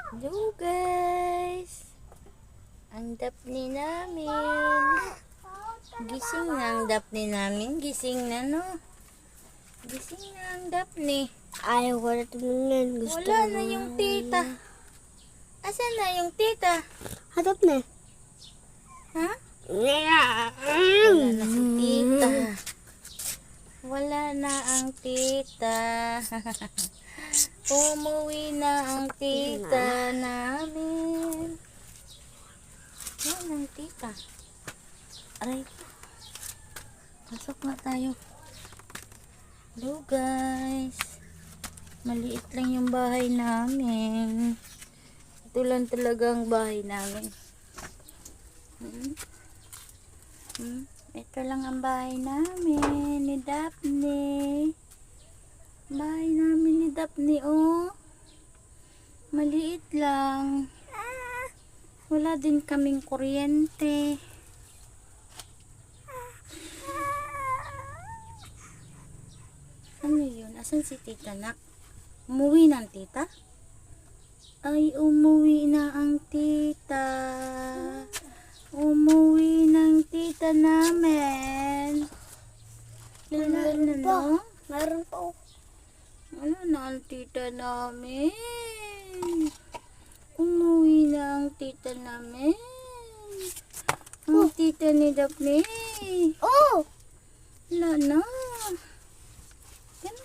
Hello guys, ang Daphne namin. Gising na ang Daphne namin. Gising na, no? Gising na ang Daphne. Ay, wala tumingin. Gusto Wala na yung tita. Asan na yung tita? Hadap na. Ha? Wala na si tita. Wala na ang tita. Umuwi na ang tita namin. Yan ang tita. Aray. Pasok na tayo. Hello guys. Maliit lang yung bahay namin. Ito lang talaga ang bahay namin. Ito lang ang bahay namin ni Daphne. Bahay namin ni Daphne, oh. Maliit lang. Wala din kaming kuryente. Ano yun? Asan si tita, nak? Umuwi na ang tita? Ay, umuwi na ang tita. Umuwi ng tita namin. Meron pa. Meron pa. Ano na ang tita namin? Umuwi na ang tita namin. Ang tita ni Daphne. Oh! Wala na. Yan.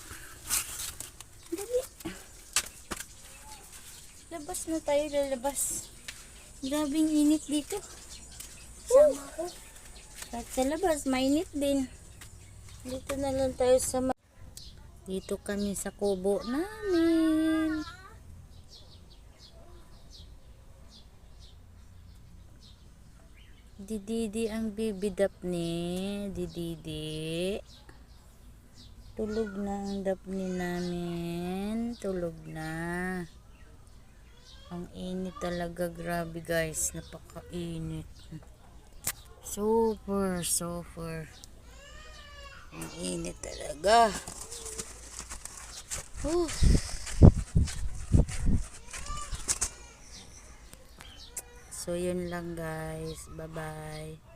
Dali. Labas na tayo, lalabas. Grabing init dito. Sama ko. At sa labas, mainit din. Dito na lang tayo sa dito kami sa kubo namin. Dididi ang baby Daphne. Dididi. Tulog na ang Daphne namin. Tulog na. Ang init talaga. Grabe guys. Napakainit. Super. Ang init talaga. So yun lang guys. Bye bye.